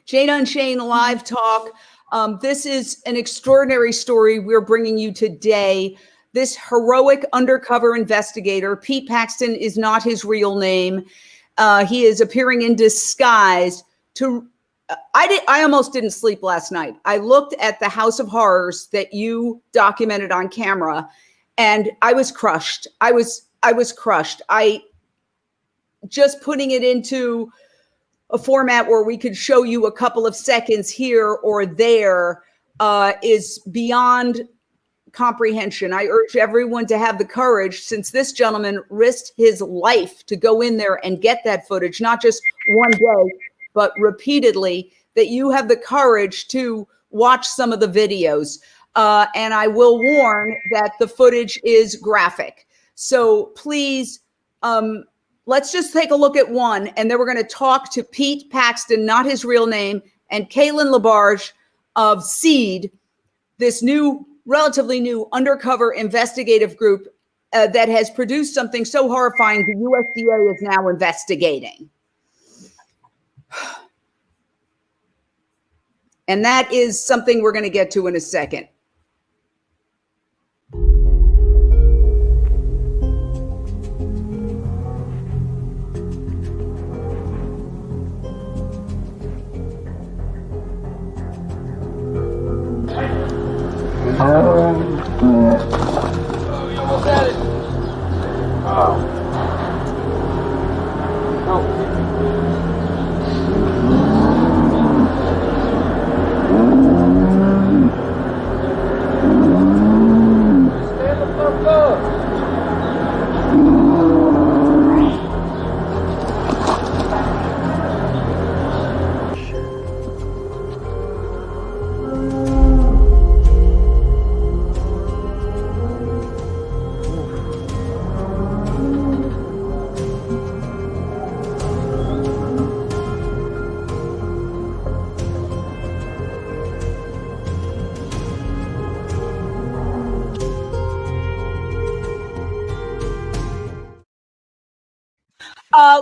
Jane Unchained Live Talk. This is an extraordinary story we're bringing you today. This heroic undercover investigator, Pete Paxton is not his real name. He is appearing in disguise to, I almost didn't sleep last night. I looked at the House of Horrors that you documented on camera and I was crushed. I was crushed. Just putting it into a format where we could show you a couple of seconds here or there is beyond comprehension. I urge everyone to have the courage, since this gentleman risked his life to go in there and get that footage, not just one day, but repeatedly, that you have the courage to watch some of the videos. And I will warn that the footage is graphic. So please, let's just take a look at one, and then we're going to talk to Pete Paxton, not his real name, and Cailen LaBarge of SEED, this new, relatively new undercover investigative group that has produced something so horrifying the USDA is now investigating. And that is something we're going to get to in a second. Oh, you almost had it. Oh. Stand the fuck up.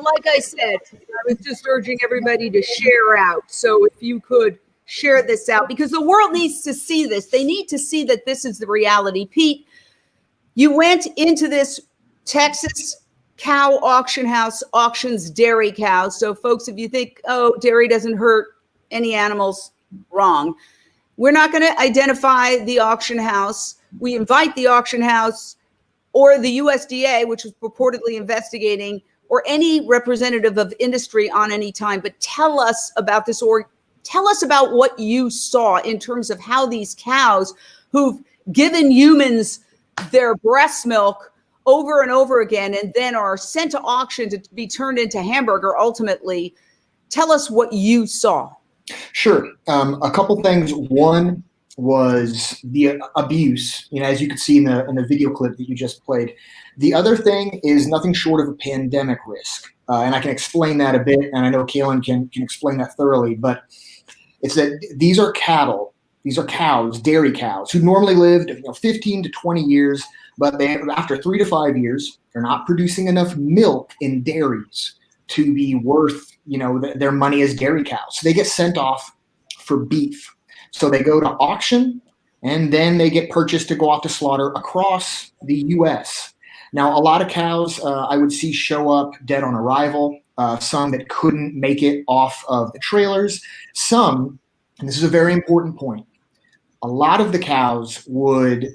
Like I said, I was just urging everybody to share out. So if you could share this out, because the world needs to see this. They need to see that this is the reality. Pete, you went into this Texas cow auction house, auctions dairy cows. So folks, if you think, oh, dairy doesn't hurt any animals, wrong. We're not going to identify the auction house. We invite the auction house or the USDA, which was purportedly investigating, or any representative of industry on any time, but tell us about this, or tell us about what you saw in terms of how these cows who've given humans their breast milk over and over again and then are sent to auction to be turned into hamburger ultimately. Tell us what you saw. Sure. A couple things. One was the abuse, as you could see in the video clip that you just played. The other thing is nothing short of a pandemic risk. And I can explain that a bit, and I know Cailen can explain that thoroughly, but it's that these are cattle, these are cows, dairy cows, who normally lived 15 to 20 years, but after 3 to 5 years, they're not producing enough milk in dairies to be worth their money as dairy cows. So they get sent off for beef. So they go to auction, and then they get purchased to go off to slaughter across the U.S. Now, a lot of cows I would see show up dead on arrival, some that couldn't make it off of the trailers. Some, and this is a very important point, a lot of the cows would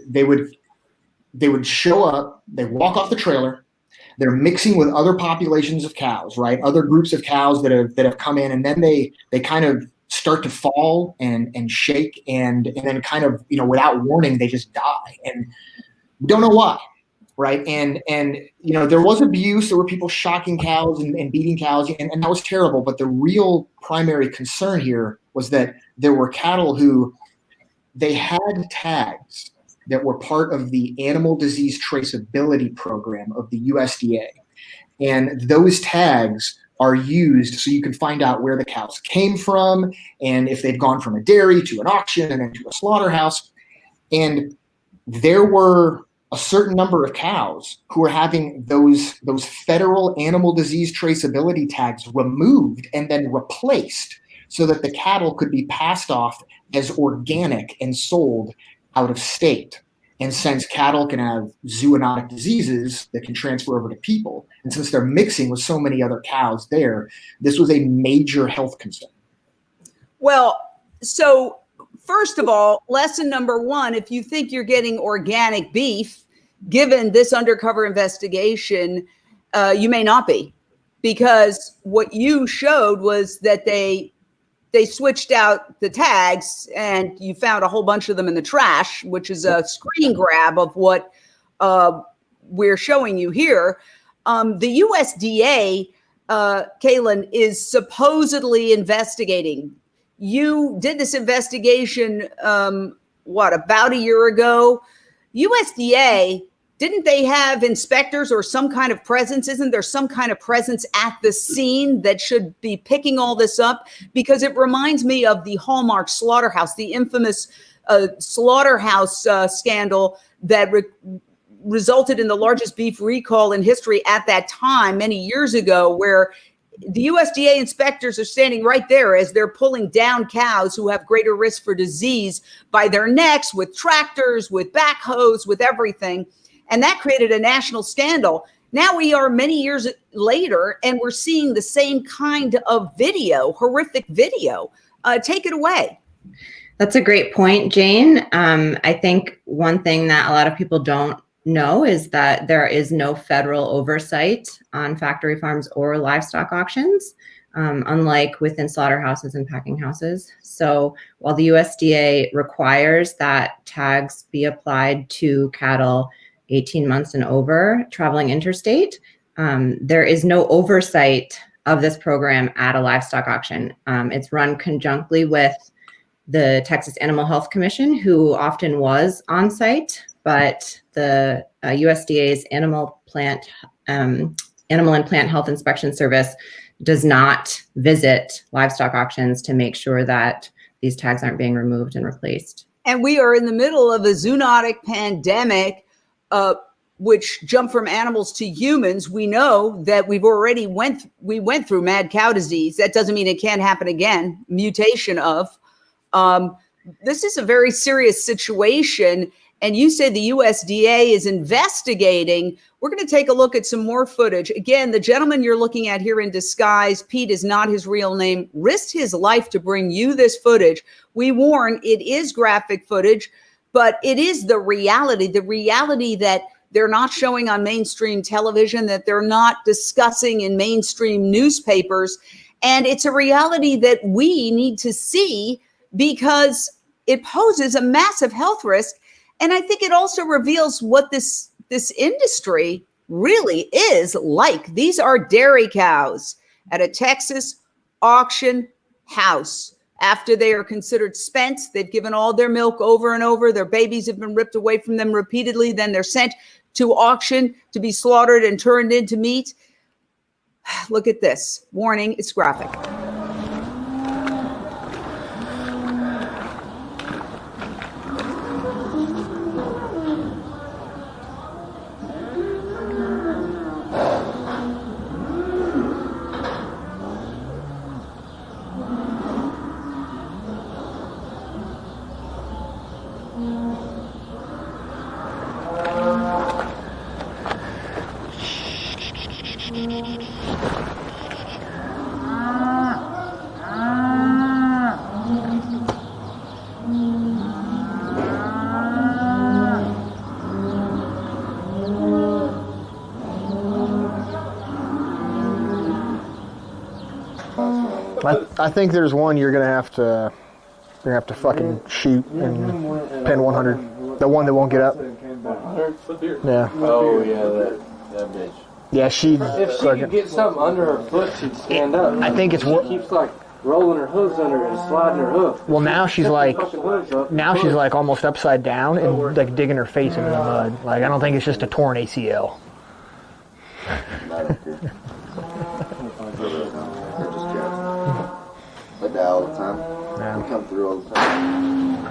show up, they walk off the trailer, they're mixing with other populations of cows, right? Other groups of cows that have come in, and then they kind of start to fall and shake, and then kind of, without warning, they just die. And we don't know why. Right. And there was abuse. There were people shocking cows and beating cows, and that was terrible. But the real primary concern here was that there were cattle who they had tags that were part of the animal disease traceability program of the USDA. And those tags are used so you can find out where the cows came from and if they've gone from a dairy to an auction and then to a slaughterhouse. And there were a certain number of cows who are having those federal animal disease traceability tags removed and then replaced so that the cattle could be passed off as organic and sold out of state. And since cattle can have zoonotic diseases that can transfer over to people, and since they're mixing with so many other cows there, this was a major health concern. Well, so first of all, lesson number one, if you think you're getting organic beef, given this undercover investigation, you may not be, because what you showed was that they switched out the tags and you found a whole bunch of them in the trash, which is a screen grab of what we're showing you here. The USDA, Cailen, is supposedly investigating. You did this investigation, about a year ago? USDA, didn't they have inspectors or some kind of presence? Isn't there some kind of presence at the scene that should be picking all this up? Because it reminds me of the Hallmark slaughterhouse, the infamous slaughterhouse scandal that resulted in the largest beef recall in history at that time, many years ago, where the USDA inspectors are standing right there as they're pulling down cows who have greater risk for disease by their necks, with tractors, with backhoes, with everything. And that created a national scandal. Now we are many years later, and we're seeing the same kind of video, horrific video. Take it away. That's a great point, Jane. I think one thing that a lot of people don't know is that there is no federal oversight on factory farms or livestock auctions, unlike within slaughterhouses and packing houses. So while the USDA requires that tags be applied to cattle 18 months and over traveling interstate, there is no oversight of this program at a livestock auction. It's run conjunctly with the Texas Animal Health Commission, who often was on site, but the USDA's Animal and Plant Health Inspection Service does not visit livestock auctions to make sure that these tags aren't being removed and replaced. And we are in the middle of a zoonotic pandemic, which jumped from animals to humans. We know that we went through mad cow disease. That doesn't mean it can't happen again. Mutation of. This is a very serious situation. And you say the USDA is investigating. We're going to take a look at some more footage. Again, the gentleman you're looking at here in disguise, Pete is not his real name, risked his life to bring you this footage. We warn, it is graphic footage, but it is the reality that they're not showing on mainstream television, that they're not discussing in mainstream newspapers. And it's a reality that we need to see because it poses a massive health risk. And I think it also reveals what this industry really is like. These are dairy cows at a Texas auction house. After they are considered spent, they've given all their milk over and over. Their babies have been ripped away from them repeatedly. Then they're sent to auction to be slaughtered and turned into meat. Look at this. Warning, it's graphic. I think there's one you're gonna have to fucking shoot and pin 100. The one that won't get up. 100? Yeah. Oh yeah, that bitch. Yeah, she. If she could get something under her foot, she'd stand up. I think it's she keeps like rolling her hooves under and sliding her hoof. Well, now she's like almost upside down and like digging her face into the mud. Like I don't think it's just a torn ACL. I die all the time. Yeah. I come through all the time.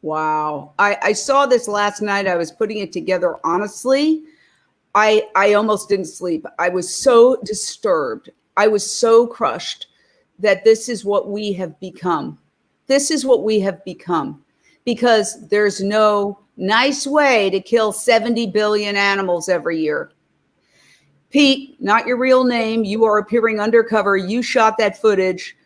Wow. I saw this last night. I was putting it together. Honestly, I almost didn't sleep. I was so disturbed. I was so crushed that this is what we have become. This is what we have become, because there's no nice way to kill 70 billion animals every year. Pete, not your real name. You are appearing undercover. You shot that footage.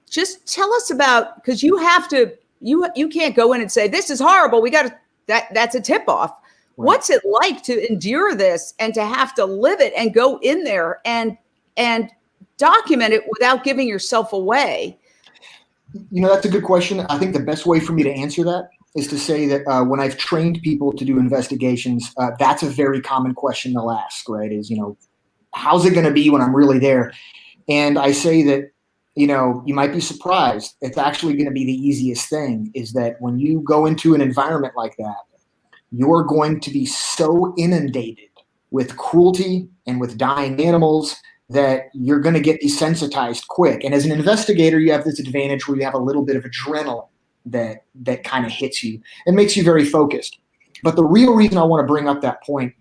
Just tell us about, because you have to, you can't go in and say, this is horrible. We got to, that's a tip off. Right. What's it like to endure this and to have to live it and go in there and document it without giving yourself away? You know, that's a good question. I think the best way for me to answer that is to say that when I've trained people to do investigations, that's a very common question they'll ask, right? Is, you know, how's it going to be when I'm really there? And I say that, you know, you might be surprised. It's actually going to be the easiest thing, is that when you go into an environment like that, you're going to be so inundated with cruelty and with dying animals that you're going to get desensitized quick. And as an investigator, you have this advantage where you have a little bit of adrenaline that kind of hits you and makes you very focused. But the real reason I want to bring up that point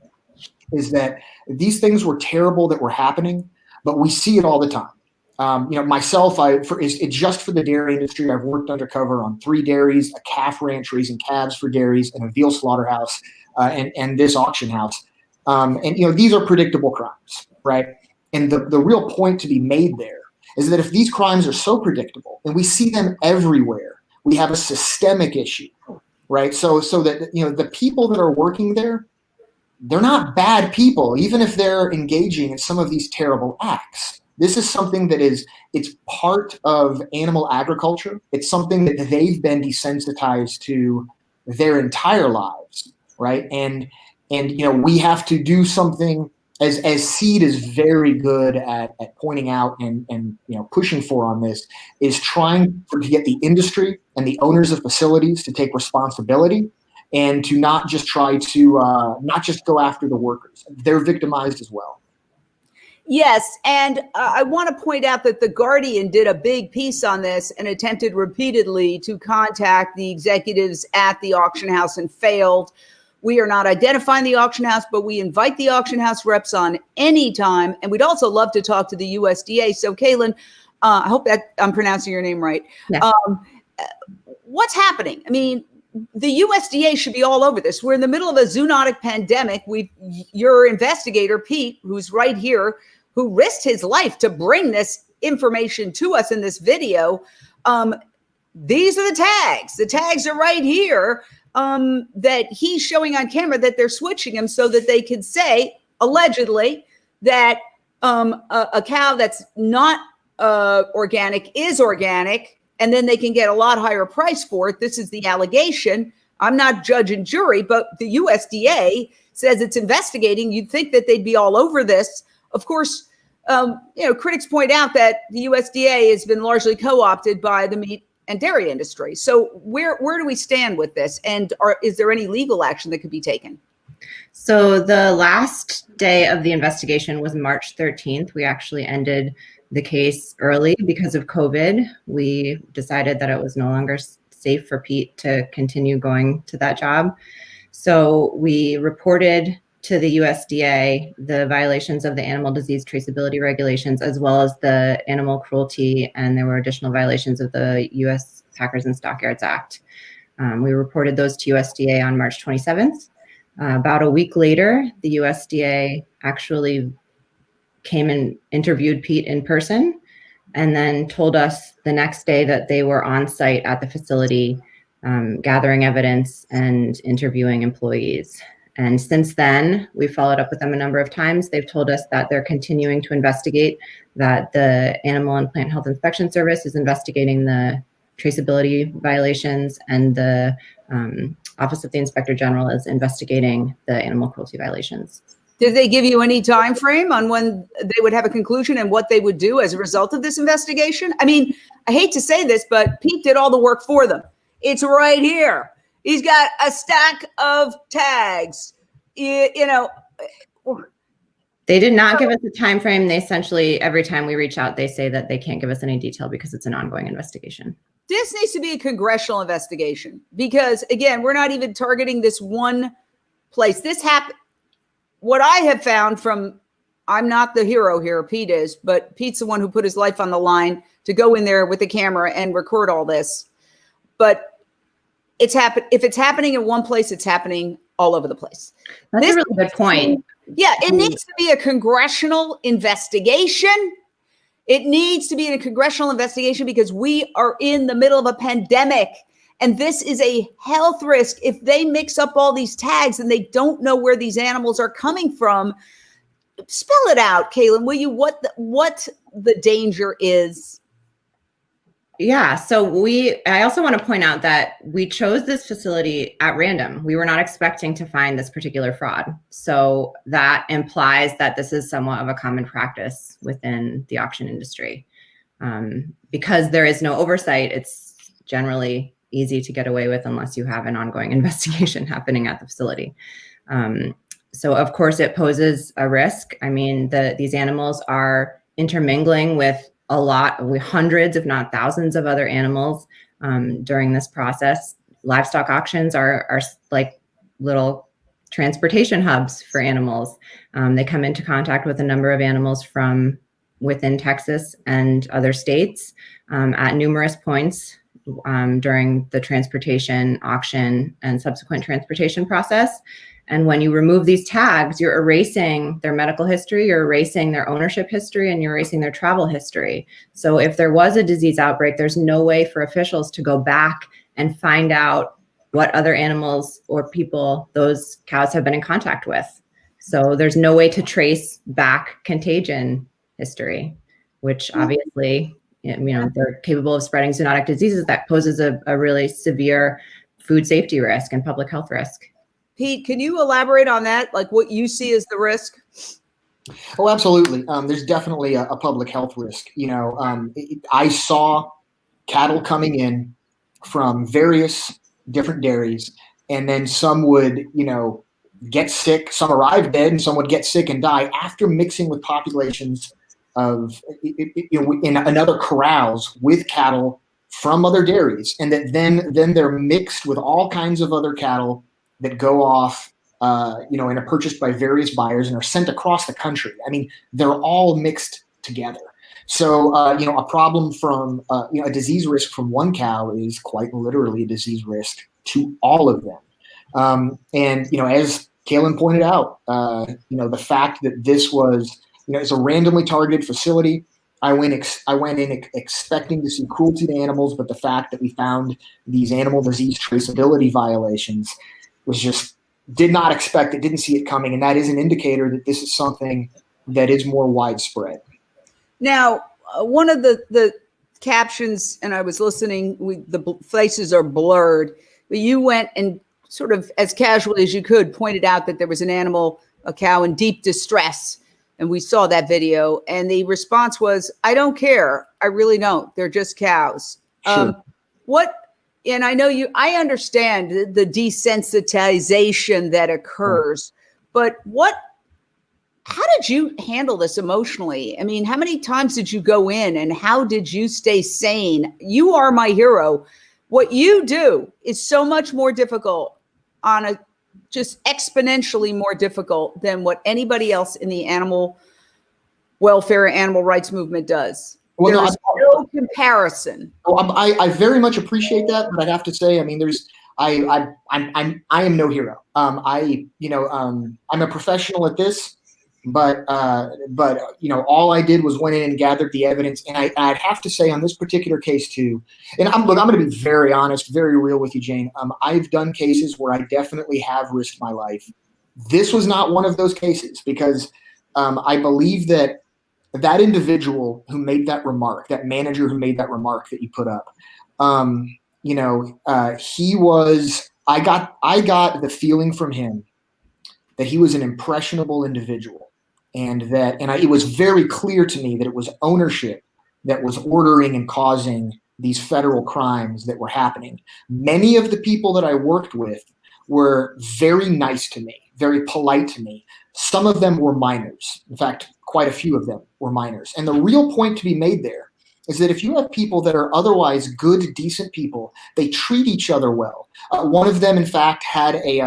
is that these things were terrible that were happening, but we see it all the time. You know, myself, it's just for the dairy industry. I've worked undercover on 3 dairies, a calf ranch raising calves for dairies, and a veal slaughterhouse, and this auction house. And, you know, these are predictable crimes, right? And the real point to be made there is that if these crimes are so predictable and we see them everywhere, we have a systemic issue, right? So that, you know, the people that are working there, they're not bad people, even if they're engaging in some of these terrible acts. This is something that it's part of animal agriculture. It's something that they've been desensitized to their entire lives, right? And you know, we have to do something, as SEED is very good at pointing out and you know, pushing for on this, is trying to get the industry and the owners of facilities to take responsibility and to not just try to not just go after the workers. They're victimized as well. Yes, and I want to point out that The Guardian did a big piece on this and attempted repeatedly to contact the executives at the auction house and failed. We are not identifying the auction house, but we invite the auction house reps on anytime. And we'd also love to talk to the USDA. So, Cailen, I hope that I'm pronouncing your name right. Yeah. What's happening? I mean, the USDA should be all over this. We're in the middle of a zoonotic pandemic. Your investigator, Pete, who's right here, who risked his life to bring this information to us in this video. These are the tags. The tags are right here that he's showing on camera, that they're switching them so that they can say, allegedly, that a cow that's not organic is organic, and then they can get a lot higher price for it. This is the allegation. I'm not judge and jury, but the USDA says it's investigating. You'd think that they'd be all over this. Of course, you know, critics point out that the USDA has been largely co-opted by the meat and dairy industry. So where do we stand with this? And is there any legal action that could be taken? So the last day of the investigation was March 13th. We actually ended the case early because of COVID. We decided that it was no longer safe for Pete to continue going to that job. So we reported to the USDA the violations of the animal disease traceability regulations, as well as the animal cruelty, and there were additional violations of the U.S. Packers and Stockyards Act. We reported those to USDA on March 27th. About a week later, the USDA actually came and interviewed Pete in person, and then told us the next day that they were on site at the facility, gathering evidence and interviewing employees. And since then, we've followed up with them a number of times. They've told us that they're continuing to investigate, that the Animal and Plant Health Inspection Service is investigating the traceability violations, and the Office of the Inspector General is investigating the animal cruelty violations. Did they give you any time frame on when they would have a conclusion and what they would do as a result of this investigation? I mean, I hate to say this, but Pete did all the work for them. It's right here. He's got a stack of tags. You know. They did not give us a time frame. They essentially, every time we reach out, they say that they can't give us any detail because it's an ongoing investigation. this needs to be a congressional investigation because, again, we're not even targeting this one place. This happened. What I have found from, I'm not the hero here, Pete is, but Pete's the one who put his life on the line to go in there with the camera and record all this. But it's happened. If it's happening in one place, it's happening all over the place. That's a really good point. Yeah, it needs to be a congressional investigation. It needs to be a congressional investigation because we are in the middle of a pandemic. And this is a health risk. If they mix up all these tags and they don't know where these animals are coming from, spell it out, Cailen, will you? What the danger is? Yeah. So I also want to point out that we chose this facility at random. We were not expecting to find this particular fraud. So that implies that this is somewhat of a common practice within the auction industry. Because there is no oversight, it's generally easy to get away with unless you have an ongoing investigation happening at the facility. So of course it poses a risk. I mean, these animals are intermingling with hundreds, if not thousands of other animals during this process. Livestock auctions are like little transportation hubs for animals. They come into contact with a number of animals from within Texas and other states at numerous points during the transportation, auction, and subsequent transportation process. And when you remove these tags, you're erasing their medical history, you're erasing their ownership history, and you're erasing their travel history. So if there was a disease outbreak, there's no way for officials to go back and find out what other animals or people those cows have been in contact with. So there's no way to trace back contagion history, which obviously, they're capable of spreading zoonotic diseases that poses a really severe food safety risk and public health risk. Pete, can you elaborate on that? Like what you see as the risk? Oh, absolutely. There's definitely a public health risk. I saw cattle coming in from various different dairies, and then some would, get sick. Some arrived dead, and some would get sick and die after mixing with populations of in other corrals with cattle from other dairies, and that then they're mixed with all kinds of other cattle that go off, and are purchased by various buyers and are sent across the country. I mean, they're all mixed together. So, a problem from, a disease risk from one cow is quite literally a disease risk to all of them. And, as Cailen pointed out, the fact that this was, it's a randomly targeted facility. I went in expecting to see cruelty to animals, but the fact that we found these animal disease traceability violations was just, did not expect it, didn't see it coming. And that is an indicator that this is something that is more widespread. Now, one of the captions, and I was listening, the faces are blurred, but you went and sort of as casually as you could pointed out that there was an animal, a cow in deep distress. And we saw that video. And the response was, I don't care. I really don't. They're just cows. Sure. And I know I understand the desensitization that occurs, but how did you handle this emotionally? I mean, how many times did you go in and how did you stay sane? You are my hero. What you do is so much more difficult just exponentially more difficult than what anybody else in the animal welfare, animal rights movement does. Well, There's no comparison. I very much appreciate that, but I'd have to say, I mean, I am no hero. I'm a professional at this, but all I did was went in and gathered the evidence, and I'd have to say on this particular case too. And I'm going to be very honest, very real with you, Jane. I've done cases where I definitely have risked my life. This was not one of those cases because I believe that individual who made that remark, that manager who made that remark that you put up, he was. I got the feeling from him that he was an impressionable individual, and it was very clear to me that it was ownership that was ordering and causing these federal crimes that were happening. Many of the people that I worked with were very nice to me, very polite to me. Some of them were minors. In fact, quite a few of them were minors. And the real point to be made there is that if you have people that are otherwise good, decent people, they treat each other well. One of them, in fact, had a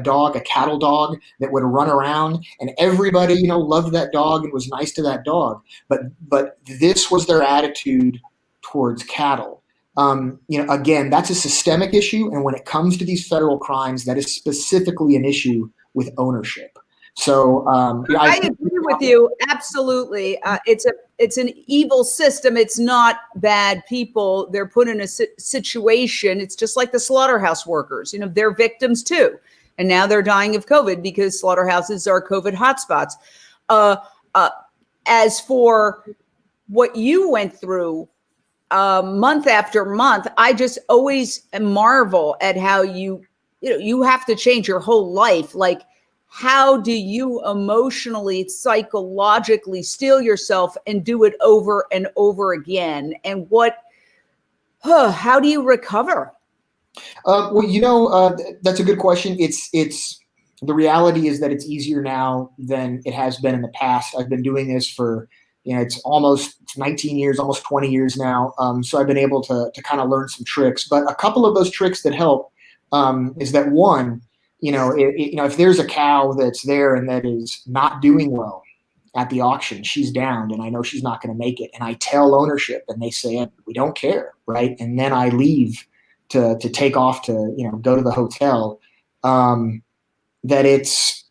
dog, a cattle dog, that would run around, and everybody, loved that dog and was nice to that dog. But this was their attitude towards cattle. Again, that's a systemic issue, and when it comes to these federal crimes, that is specifically an issue with ownership. So I agree with you absolutely. It's an evil system. It's not bad people. They're put in a situation. It's just like the slaughterhouse workers. They're victims too, and now they're dying of COVID because slaughterhouses are COVID hotspots. As for what you went through, month after month, I just always marvel at how you have to change your whole life. Like, how do you emotionally, psychologically steel yourself and do it over and over again? And how do you recover? That's a good question. It's the reality is that it's easier now than it has been in the past. I've been doing this for, it's 19 years, almost 20 years now. So I've been able to kind of learn some tricks, but a couple of those tricks that help is that one, if there's a cow that's there and that is not doing well at the auction, she's downed and I know she's not going to make it. And I tell ownership and they say, we don't care. Right. And then I leave to take off to, go to the hotel. That it's,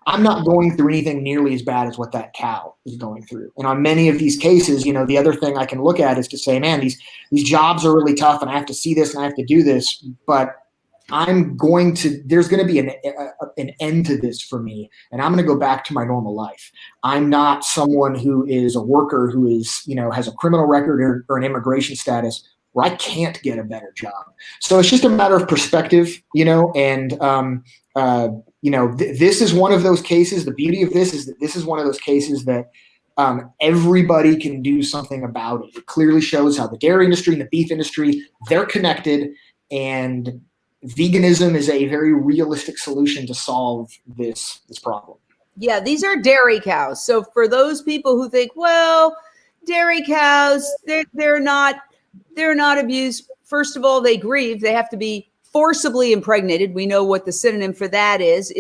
I'm not going through anything nearly as bad as what that cow is going through. And on many of these cases, the other thing I can look at is to say, man, these jobs are really tough and I have to see this and I have to do this, but there's going to be an end to this for me. And I'm going to go back to my normal life. I'm not someone who is a worker who is, has a criminal record or an immigration status where I can't get a better job. So it's just a matter of perspective, and, this is one of those cases. The beauty of this is that this is one of those cases that everybody can do something about it. It clearly shows how the dairy industry and the beef industry, they're connected, and veganism is a very realistic solution to solve this problem. Yeah, these are dairy cows. So for those people who think, well, dairy cows, they're not abused. First of all, they grieve. They have to be forcibly impregnated. We know what the synonym for that is.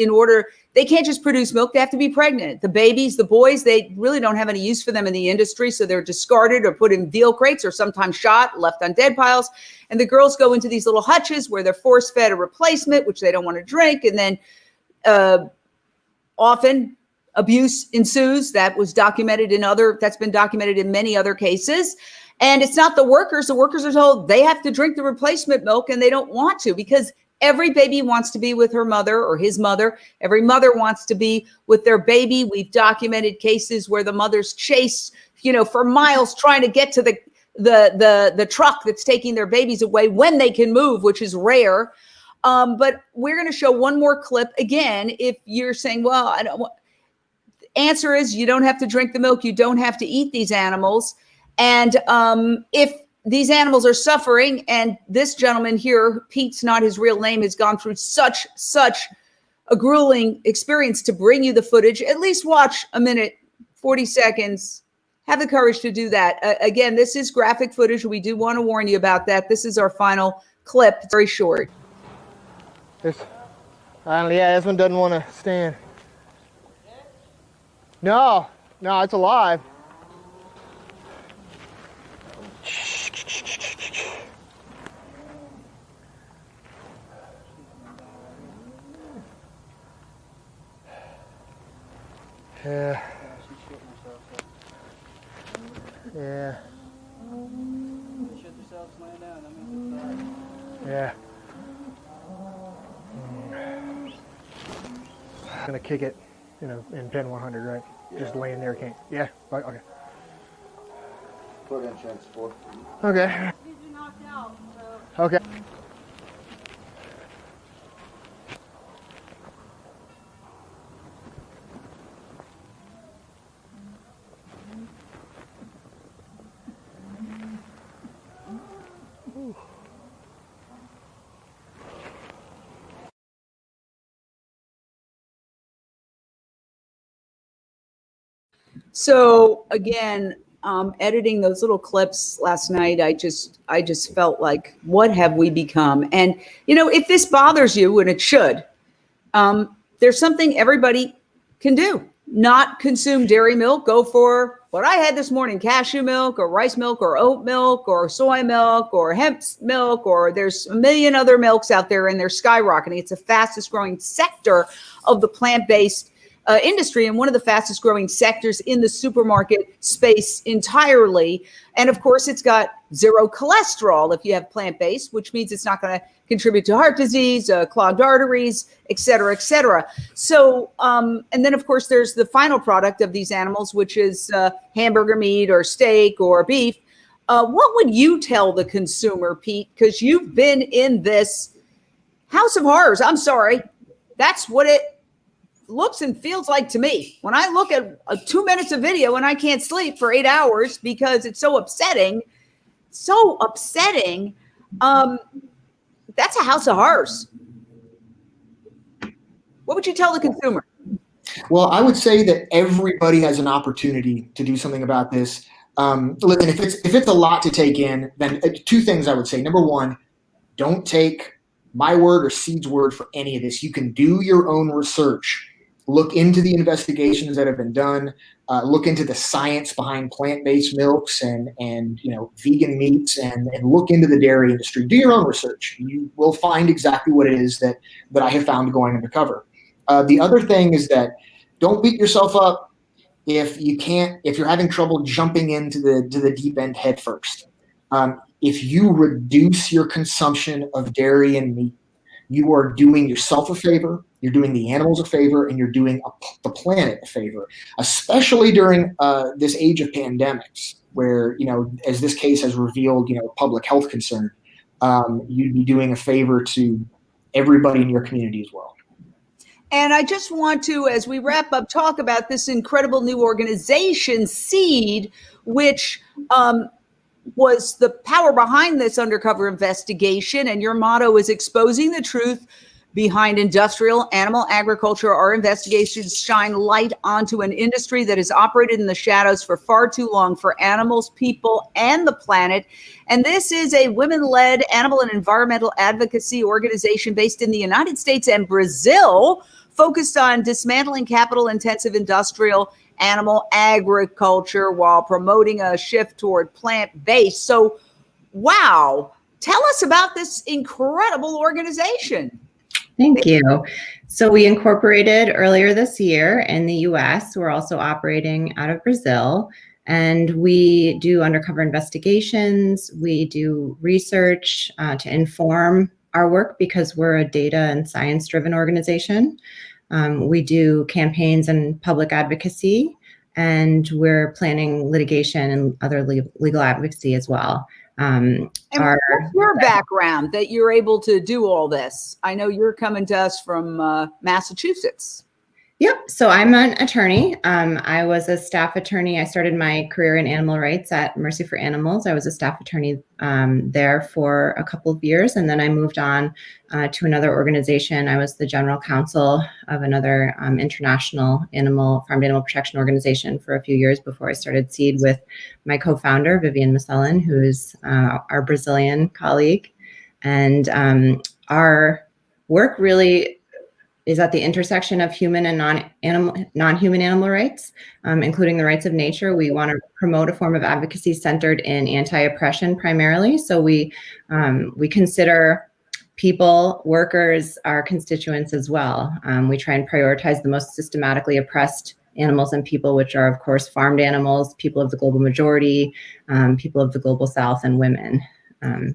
They can't just produce milk. They have to be pregnant. The babies, the boys, they really don't have any use for them in the industry. So they're discarded or put in veal crates or sometimes shot, left on dead piles. And the girls go into these little hutches where they're force fed a replacement, which they don't want to drink. And then often abuse ensues. That's been documented in many other cases. And it's not the workers. The workers are told they have to drink the replacement milk and they don't want to, because every baby wants to be with her mother or his mother. Every mother wants to be with their baby. We've documented cases where the mothers chase, for miles trying to get to the truck that's taking their babies away when they can move, which is rare. But we're going to show one more clip. Again, if you're saying, well, I don't want, answer is you don't have to drink the milk. You don't have to eat these animals. And if these animals are suffering, and this gentleman here, Pete's not his real name, has gone through such a grueling experience to bring you the footage, at least watch a minute, 40 seconds. Have the courage to do that. Again, this is graphic footage. We do want to warn you about that. This is our final clip. It's very short. This one doesn't want to stand. No, it's alive. Yeah. Yeah. Yeah. I'm gonna kick it, in pin 100, right? Just laying there, can't. Yeah. Right. Okay. Put in chance 4. Okay. Okay. So again, editing those little clips last night, I just felt like, what have we become? And, if this bothers you, and it should, there's something everybody can do. Not consume dairy milk. Go for what I had this morning, cashew milk or rice milk or oat milk or soy milk or hemp milk, or there's a million other milks out there, and they're skyrocketing. It's the fastest growing sector of the plant-based industry, and one of the fastest growing sectors in the supermarket space entirely. And of course, it's got zero cholesterol if you have plant-based, which means it's not going to contribute to heart disease, clogged arteries, et cetera, et cetera. So, and then of course, there's the final product of these animals, which is hamburger meat or steak or beef. What would you tell the consumer, Pete? Because you've been in this house of horrors. I'm sorry. That's what it looks and feels like to me. When I look at 2 minutes of video and I can't sleep for 8 hours because it's so upsetting, that's a house of horrors. What would you tell the consumer? Well, I would say that everybody has an opportunity to do something about this. Listen, if it's a lot to take in, then two things I would say. Number one, don't take my word or Seed's word for any of this. You can do your own research. Look into the investigations that have been done. Look into the science behind plant-based milks and vegan meats, and look into the dairy industry. Do your own research. You will find exactly what it is that I have found going undercover. The other thing is that don't beat yourself up if you're having trouble jumping into the deep end head first. If you reduce your consumption of dairy and meat, you are doing yourself a favor, you're doing the animals a favor, and you're doing the planet a favor, especially during this age of pandemics where, as this case has revealed, public health concern, you'd be doing a favor to everybody in your community as well. And I just want to, as we wrap up, talk about this incredible new organization, SEED, which was the power behind this undercover investigation. And your motto is exposing the truth behind industrial animal agriculture. Our investigations shine light onto an industry that has operated in the shadows for far too long for animals, people, and the planet. And this is a women-led animal and environmental advocacy organization based in the United States and Brazil, focused on dismantling capital-intensive industrial animal agriculture while promoting a shift toward plant-based. So, wow. Tell us about this incredible organization. Thank you. So we incorporated earlier this year in the US. We're also operating out of Brazil, and we do undercover investigations. We do research to inform our work because we're a data and science-driven organization. We do campaigns and public advocacy, and we're planning litigation and other legal advocacy as well. And what's your background that you're able to do all this? I know you're coming to us from Massachusetts. Yep. So I'm an attorney. I was a staff attorney. I started my career in animal rights at Mercy for Animals. I was a staff attorney there for a couple of years, and then I moved on to another organization. I was the general counsel of another international farm animal protection organization for a few years before I started SEED with my co-founder, Vivian Massellin, who's our Brazilian colleague. And our work really is at the intersection of human and non-human animal rights, including the rights of nature. We want to promote a form of advocacy centered in anti-oppression primarily. So we consider people, workers, our constituents as well. We try and prioritize the most systematically oppressed animals and people, which are, of course, farmed animals, people of the global majority, people of the global South, and women.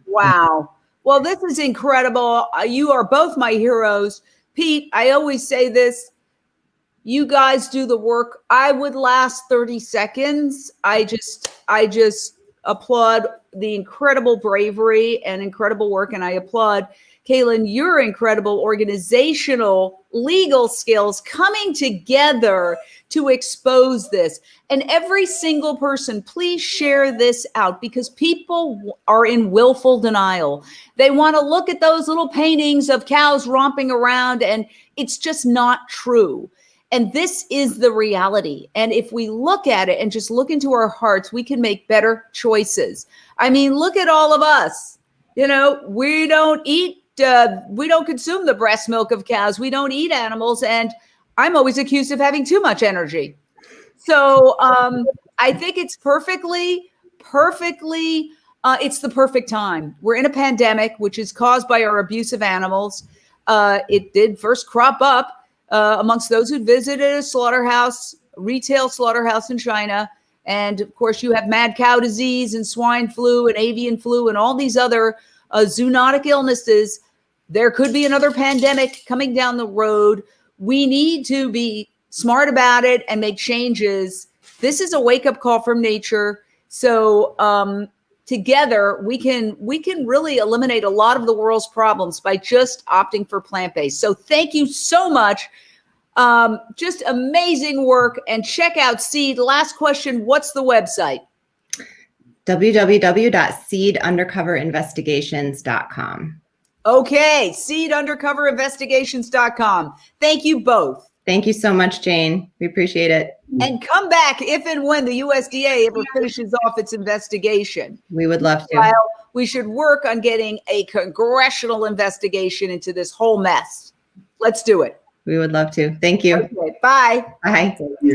Wow. Well, this is incredible. You are both my heroes. Pete, I always say this, you guys do the work. I would last 30 seconds. I just applaud the incredible bravery and incredible work. And I applaud, Cailen, your incredible organizational legal skills coming together to expose this. And every single person, please share this out, because people are in willful denial. They want to look at those little paintings of cows romping around, and it's just not true. And this is the reality. And if we look at it and just look into our hearts, we can make better choices. I mean, look at all of us. You know, we don't consume the breast milk of cows. We don't eat animals. And I'm always accused of having too much energy. So I think it's it's the perfect time. We're in a pandemic, which is caused by our abuse of animals. It did first crop up amongst those who visited a slaughterhouse, retail slaughterhouse in China. And of course, you have mad cow disease and swine flu and avian flu and all these other zoonotic illnesses. There could be another pandemic coming down the road. We need to be smart about it and make changes. This is a wake-up call from nature. So together, we can really eliminate a lot of the world's problems by just opting for plant-based. So thank you so much. Just amazing work. And check out SEED. Last question, what's the website? www.seedundercoverinvestigations.com. Okay, seedundercoverinvestigations.com. Thank you both. Thank you so much, Jane. We appreciate it. And come back if and when the USDA ever finishes off its investigation. We would love to. While we should work on getting a congressional investigation into this whole mess. Let's do it. We would love to. Thank you. Okay, bye. Bye.